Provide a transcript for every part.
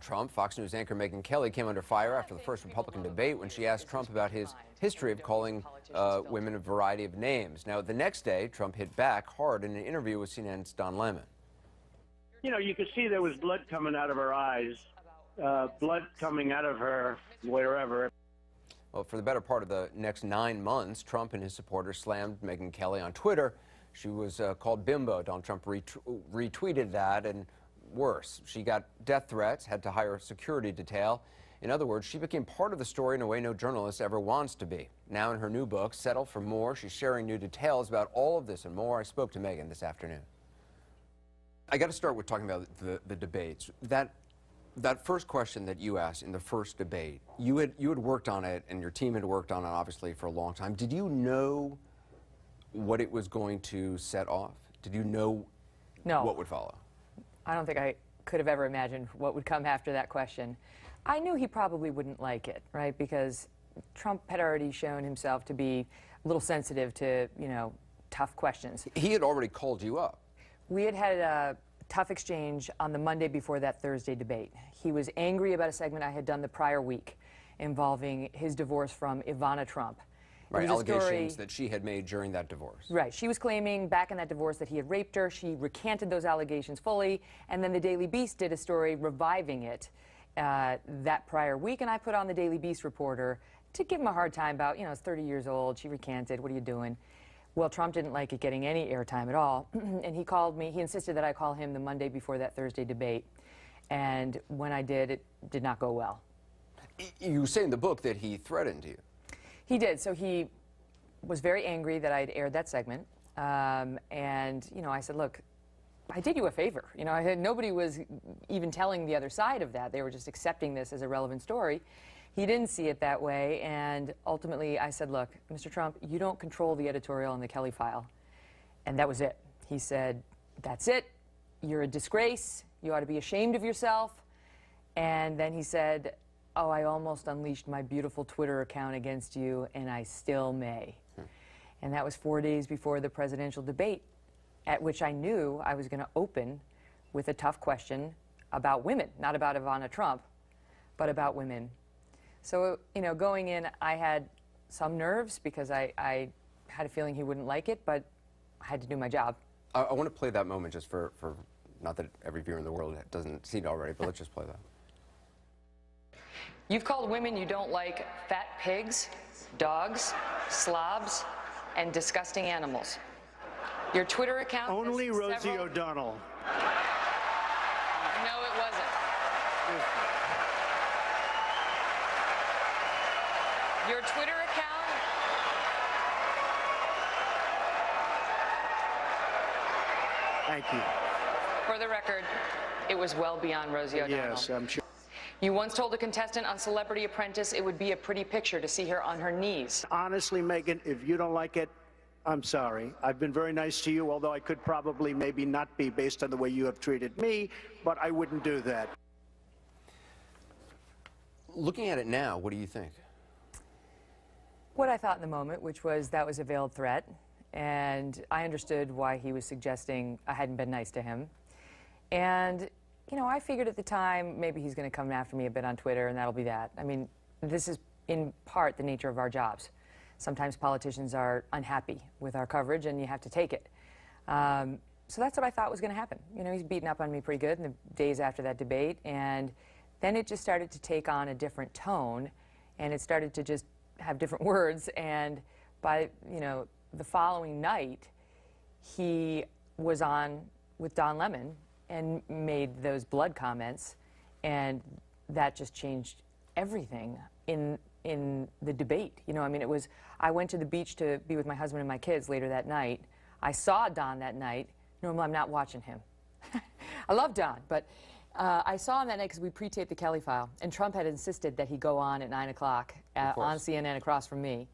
Trump, Fox News anchor Megyn Kelly came under fire after the first Republican debate when she asked Trump about his history of calling women a variety of names. Now, the next day, Trump hit back hard in an interview with CNN's Don Lemon. You know, you could see there was blood coming out of her eyes, blood coming out of her wherever. Well, for the better part of the next 9 months, Trump and his supporters slammed Megyn Kelly on Twitter. She was called bimbo. Donald Trump retweeted that, and worse, she got death threats, had to hire a security detail. In other words, she became part of the story in a way no journalist ever wants to be. Now in her new book, Settle for More, she's sharing new details about all of this and more. I spoke to Megyn this afternoon. I got to start with talking about the debates. That first question that you asked in the first debate, you had worked on it, and your team had worked on it, obviously, for a long time. Did you know what it was going to set off? Did you know what would follow? I don't think I could have ever imagined what would come after that question. I knew he probably wouldn't like it, right? Because Trump had already shown himself to be a little sensitive to, you know, tough questions. He had already called you up. We had had a tough exchange on the Monday before that Thursday debate. He was angry about a segment I had done the prior week involving his divorce from Ivana Trump. Right, allegations that she had made during that divorce. Right, she was claiming back in that divorce that he had raped her. She recanted those allegations fully, and then the Daily Beast did a story reviving it that prior week, and I put on the Daily Beast reporter to give him a hard time about, you know, it's 30 years old, she recanted, what are you doing? Well, Trump didn't like it getting any airtime at all, and he called me. He insisted that I call him the Monday before that Thursday debate, and when I did, it did not go well. You say in the book that he threatened you. He did. So he was very angry that I'd aired that segment, and you know, I said, look, I did you a favor. You know, nobody was even telling the other side of that. They were just accepting this as a relevant story. He didn't see it that way, and ultimately I said, look, Mr. Trump, you don't control the editorial on the Kelly file. And that was it. He said, that's it. You're a disgrace. You ought to be ashamed of yourself. And then he said, oh, I almost unleashed my beautiful Twitter account against you, and I still may. And that was 4 days before the presidential debate, at which I knew I was going to open with a tough question about women, not about Ivana Trump, but about women. So, you know, going in, I had some nerves because I had a feeling he wouldn't like it, but I had to do my job. I want to play that moment just for not that every viewer in the world doesn't see it already, but let's just play that. You've called women you don't like fat pigs, dogs, slobs, and disgusting animals. Your Twitter account... Only Rosie O'Donnell. No, it wasn't. Your Twitter account... Thank you. For the record, it was well beyond Rosie O'Donnell. Yes, I'm sure. You once told a contestant on Celebrity Apprentice it would be a pretty picture to see her on her knees. Honestly, Megyn, if you don't like it, I'm sorry. I've been very nice to you, although I could probably maybe not be based on the way you have treated me, but I wouldn't do that. Looking at it now, what do you think? What I thought in the moment, which was that was a veiled threat, and I understood why he was suggesting I hadn't been nice to him. And, you know, I figured at the time maybe he's going to come after me a bit on Twitter, and that'll be that. I mean, this is in part the nature of our jobs. Sometimes politicians are unhappy with our coverage, and you have to take it. So that's what I thought was going to happen. You know, he's beaten up on me pretty good in the days after that debate, and then it just started to take on a different tone, and it started to just have different words, and by, you know, the following night, he was on with Don Lemon and made those blood comments, and that just changed everything in the debate. You know, I mean, it was, I went to the beach to be with my husband and my kids later that night. I saw Don that night. Normally, I'm not watching him. I love Don, but I saw him that night because we pre-taped the Kelly file, and Trump had insisted that he go on at 9 o'clock on CNN across from me.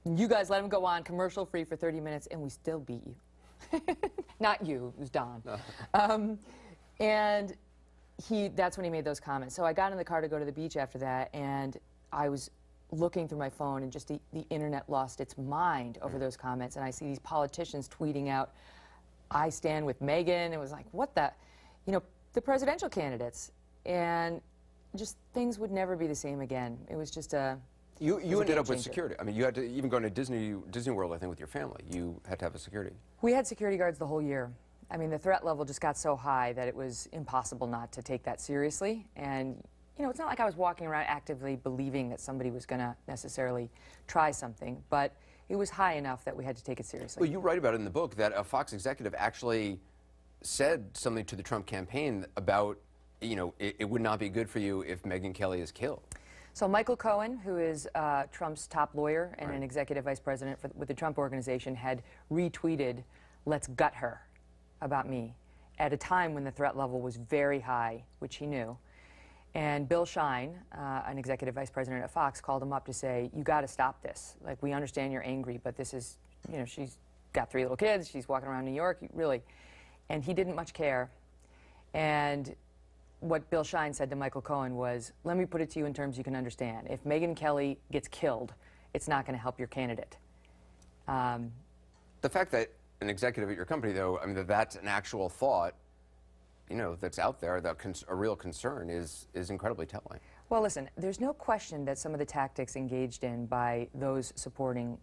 You guys let him go on commercial-free for 30 minutes, and we still beat you. Not you, it was Don. And that's when he made those comments. So I got in the car to go to the beach after that, and I was looking through my phone, and just the internet lost its mind over those comments. And I see these politicians tweeting out, I stand with Megyn. It was like, what the, you know, the presidential candidates. And just things would never be the same again. It was just a... You a ended game up with changer. security. I mean, you had to even go to Disney World, I think, with your family. You had to have a security. We had security guards the whole year. I mean, the threat level just got so high that it was impossible not to take that seriously. And, you know, it's not like I was walking around actively believing that somebody was going to necessarily try something, but it was high enough that we had to take it seriously. Well, you write about it in the book that a Fox executive actually said something to the Trump campaign about, you know, it would not be good for you if Megyn Kelly is killed. So Michael Cohen, who is Trump's top lawyer and an executive vice president with the Trump Organization, had retweeted, "Let's gut her," about me at a time when the threat level was very high, which he knew. And Bill Shine, an executive vice president at Fox, called him up to say, "You got to stop this. Like, we understand you're angry, but this is, you know, she's got 3 little kids, she's walking around New York, really." And he didn't much care. And what Bill Shine said to Michael Cohen was, "Let me put it to you in terms you can understand. If Megyn Kelly gets killed, it's not going to help your candidate." The fact that an executive at your company, though, I mean, that's an actual thought, you know, that's out there, that a real concern is incredibly telling. Well, listen, there's no question that some of the tactics engaged in by those supporting,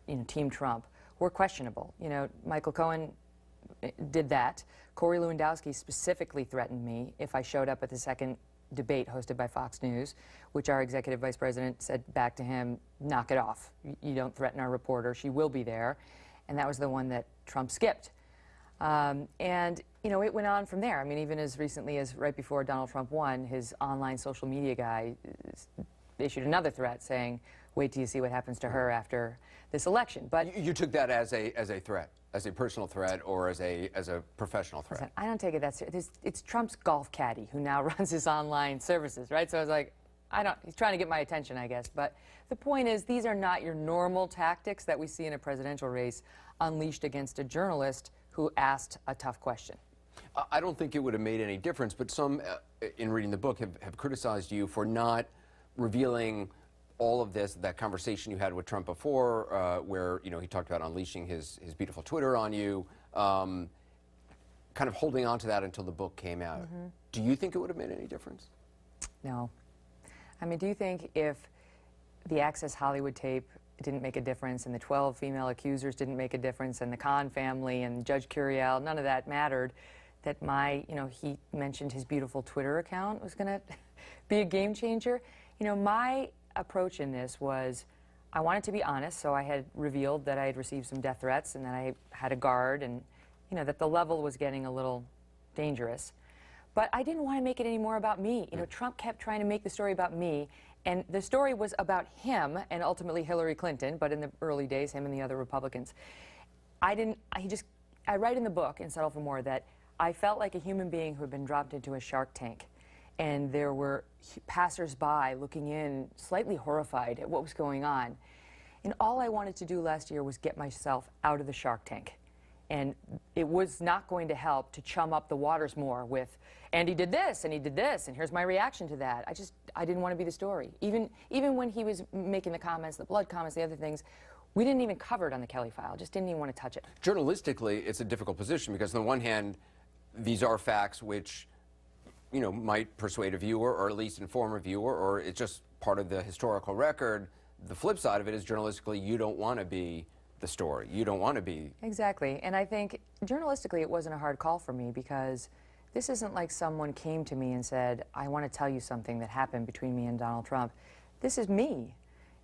you know, Team Trump were questionable. You know, Michael Cohen did that. Corey Lewandowski specifically threatened me if I showed up at the second debate hosted by Fox News, which our executive vice president said back to him, "Knock it off. You don't threaten our reporter. She will be there." And that was the one that Trump skipped. And, you know, it went on from there. I mean, even as recently as right before Donald Trump won, his online social media guy issued another threat saying, "Wait till you see what happens to her after this election." But you took that as a threat, as a personal threat, or as a professional threat? listen, I don't take it that serious. It's Trump's golf caddy who now runs his online services, right? So I was like, he's trying to get my attention, I guess. But the point is, these are not your normal tactics that we see in a presidential race unleashed against a journalist who asked a tough question. I don't think it would have made any difference, but some, in reading the book, have criticized you for not revealing all of this, that conversation you had with Trump before, where, you know, he talked about unleashing his beautiful Twitter on you, kind of holding on to that until the book came out. Do you think it would have made any difference? No. I mean, do you think if the Access Hollywood tape didn't make a difference, and the 12 female accusers didn't make a difference, and the Khan family and Judge Curiel, none of that mattered, that you know, he mentioned his beautiful Twitter account was going to be a game changer? You know, my approach in this was, I wanted to be honest, so I had revealed that I had received some death threats and that I had a guard, and, you know, that the level was getting a little dangerous. But I didn't want to make it any more about me. You know, Trump kept trying to make the story about me, and the story was about him and ultimately Hillary Clinton, but in the early days, him and the other Republicans. I write in the book, in Settle for More, that I felt like a human being who had been dropped into a shark tank, and there were passers-by looking in, slightly horrified at what was going on. And all I wanted to do last year was get myself out of the shark tank. And it was not going to help to chum up the waters more with, and he did this, and he did this, and here's my reaction to that. I didn't want to be the story. Even when he was making the comments, the blood comments, the other things, we didn't even cover it on the Kelly file. Just didn't even want to touch it. Journalistically, it's a difficult position because on the one hand, these are facts which, you know, might persuade a viewer or at least inform a viewer, or it's just part of the historical record. The flip side of it is journalistically, you don't want to be the story. You don't want to be... Exactly. And I think journalistically it wasn't a hard call for me because this isn't like someone came to me and said, "I want to tell you something that happened between me and Donald Trump." This is me.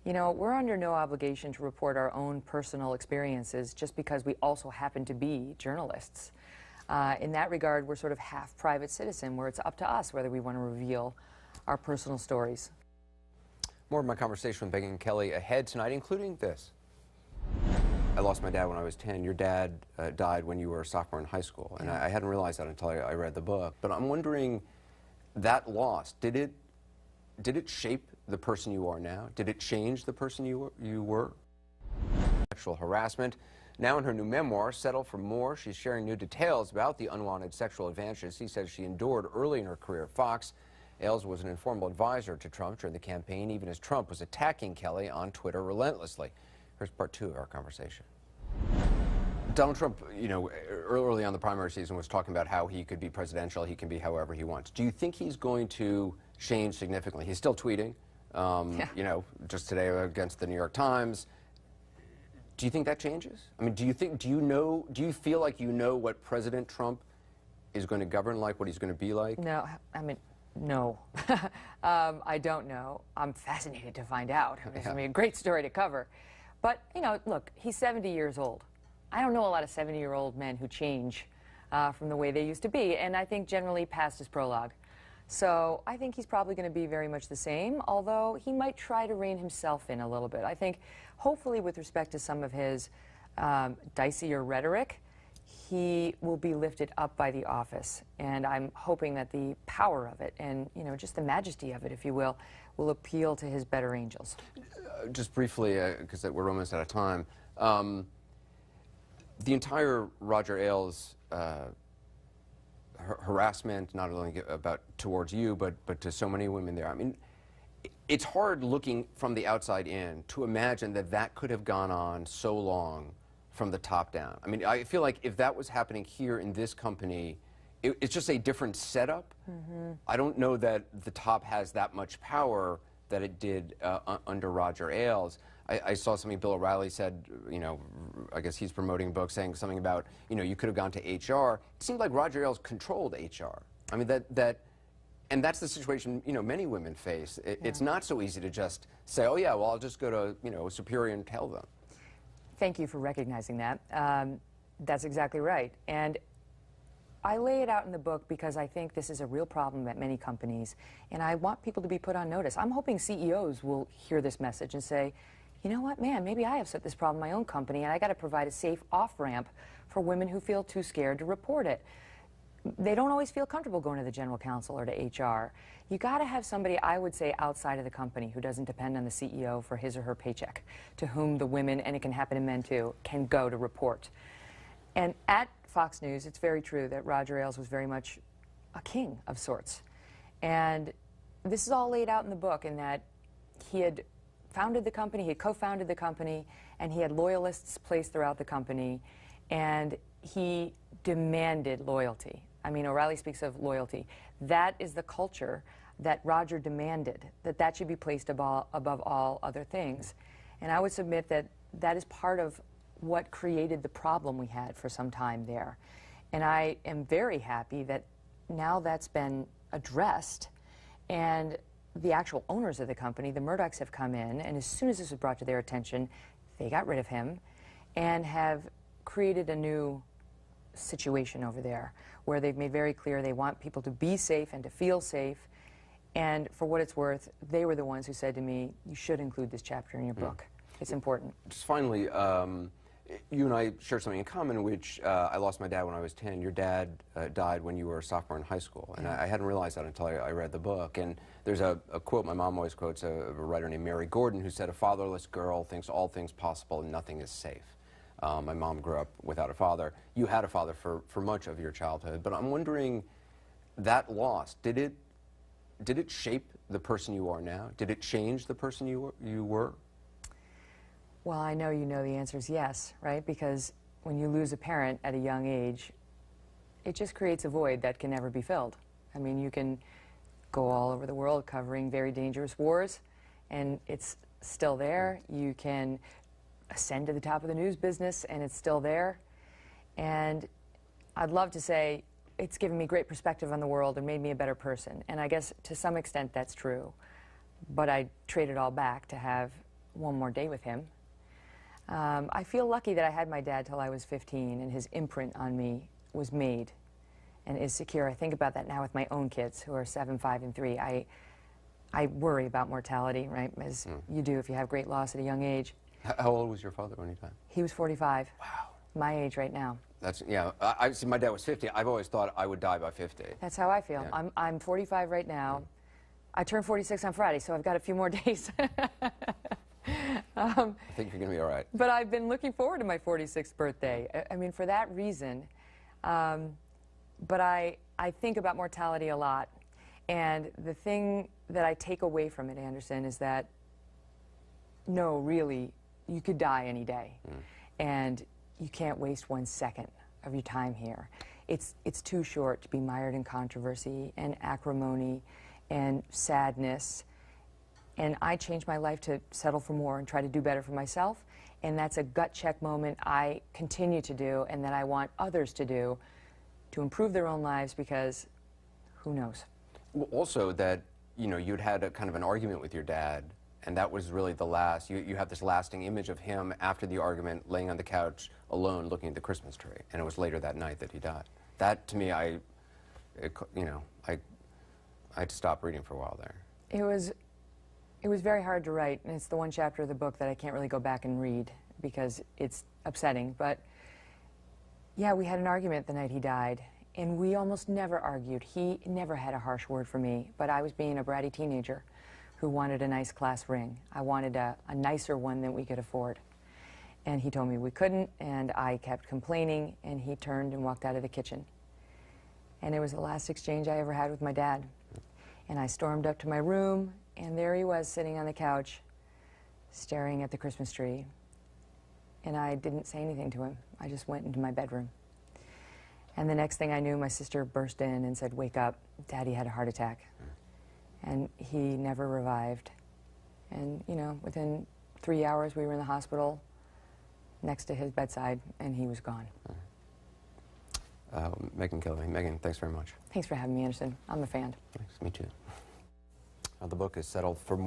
You know, we're under no obligation to report our own personal experiences just because we also happen to be journalists. In that regard, we're sort of half private citizen, where it's up to us whether we want to reveal our personal stories. More of my conversation with Megyn Kelly ahead tonight, including this. I lost my dad when I was 10. Your dad died when you were a sophomore in high school, and I hadn't realized that until I read the book. But I'm wondering, that loss, did it shape the person you are now? Did it change the person you were? Sexual harassment. Now in her new memoir, Settle for More, she's sharing new details about the unwanted sexual advances she says she endured early in her career at Fox. Ailes was an informal advisor to Trump during the campaign, even as Trump was attacking Kelly on Twitter relentlessly. Here's part 2 of our conversation. Donald Trump, you know, early on the primary season was talking about how he could be presidential, he can be however he wants. Do you think he's going to changed significantly. He's still tweeting, you know, just today against the New York Times. Do you think that changes? I mean, do you feel like you know what President Trump is going to govern like, what he's going to be like? No, I mean, no. I don't know. I'm fascinated to find out. It's going to be a great story to cover. But, you know, look, he's 70 years old. I don't know a lot of 70-year-old men who change from the way they used to be, and I think generally past his prologue. So I think he's probably going to be very much the same, although he might try to rein himself in a little bit. I think, hopefully, with respect to some of his dicier rhetoric, he will be lifted up by the office, and I'm hoping that the power of it and, you know, just the majesty of it, if you will appeal to his better angels. Just briefly, because we're almost out of time, the entire Roger Ailes harassment, not only towards you, but to so many women there. I mean, it's hard looking from the outside in to imagine that that could have gone on so long from the top down. I mean, I feel like if that was happening here in this company, it's just a different setup. Mm-hmm. I don't know that the top has that much power that it did under Roger Ailes. I saw something Bill O'Reilly said, you know, I guess he's promoting a book saying something about, you know, you could have gone to HR. It seemed like Roger Ailes controlled HR. I mean, and that's the situation, you know, many women face. It's not so easy to just say, oh yeah, well, I'll just go to, you know, a superior and tell them. Thank you for recognizing that. That's exactly right. And I lay it out in the book because I think this is a real problem at many companies, and I want people to be put on notice. I'm hoping CEOs will hear this message and say, you know what, man, maybe I have set this problem in my own company, and I got to provide a safe off-ramp for women who feel too scared to report it. They don't always feel comfortable going to the general counsel or to HR. You got to have somebody, I would say, outside of the company who doesn't depend on the CEO for his or her paycheck, to whom the women, and it can happen to men too, can go to report. And at Fox News, it's very true that Roger Ailes was very much a king of sorts. And this is all laid out in the book, in that he had founded the company, he had co-founded the company, and he had loyalists placed throughout the company, and he demanded loyalty. I mean, O'Reilly speaks of loyalty. That is the culture that Roger demanded, that should be placed above all other things. And I would submit that that is part of what created the problem we had for some time there. And I am very happy that now that's been addressed, and the actual owners of the company, the Murdochs, have come in, and as soon as this was brought to their attention, they got rid of him and have created a new situation over there where they've made very clear they want people to be safe and to feel safe. And for what it's worth, they were the ones who said to me, you should include this chapter in your book. It's important. Just finally, you and I share something in common, which I lost my dad when I was 10. Your dad died when you were a sophomore in high school, and I hadn't realized that until I read the book. And there's a quote my mom always quotes, a writer named Mary Gordon, who said, a fatherless girl thinks all things possible and nothing is safe. My mom grew up without a father. You had a father for much of your childhood, but I'm wondering, that loss, did it shape the person you are now? Did it change the person you were? Well, I know you know the answer is yes, right? Because when you lose a parent at a young age, it just creates a void that can never be filled. I mean, you can go all over the world covering very dangerous wars, and it's still there. You can ascend to the top of the news business, and it's still there. And I'd love to say it's given me great perspective on the world and made me a better person. And I guess to some extent that's true. But I trade it all back to have one more day with him. I feel lucky that I had my dad till I was 15, and his imprint on me was made and is secure. I think about that now with my own kids, who are 7, 5, and 3. I worry about mortality, right, as you do if you have great loss at a young age. How old was your father when he died? He was 45. Wow. My age right now. That's, yeah, I see, my dad was 50. I've always thought I would die by 50. That's how I feel. Yeah. I'm 45 right now. I turn 46 on Friday, so I've got a few more days. I think you're going to be all right. But I've been looking forward to my 46th birthday. I mean, for that reason. But I think about mortality a lot. And the thing that I take away from it, Anderson, is that, no, really, you could die any day. And you can't waste 1 second of your time here. It's too short to be mired in controversy and acrimony and sadness. And I changed my life to settle for more and try to do better for myself. And that's a gut check moment I continue to do and that I want others to do to improve their own lives, because who knows? Well, also that, you know, you'd had a kind of an argument with your dad, and that was really the last, you have this lasting image of him after the argument laying on the couch alone looking at the Christmas tree, and it was later that night that he died. That, to me, I had to stop reading for a while there. It was very hard to write, and it's the one chapter of the book that I can't really go back and read because it's upsetting. But yeah, we had an argument the night he died, and we almost never argued. He never had a harsh word for me, but I was being a bratty teenager who wanted a nice class ring. I wanted a nicer one than we could afford. And he told me we couldn't, and I kept complaining, and he turned and walked out of the kitchen. And it was the last exchange I ever had with my dad. And I stormed up to my room, and there he was sitting on the couch, staring at the Christmas tree. And I didn't say anything to him. I just went into my bedroom. And the next thing I knew, my sister burst in and said, "Wake up, Daddy had a heart attack." And he never revived. And, you know, within 3 hours, we were in the hospital next to his bedside, and he was gone. Megyn Kelly. Megyn, thanks very much. Thanks for having me, Anderson. I'm a fan. Thanks, me too. The book is Settled for More.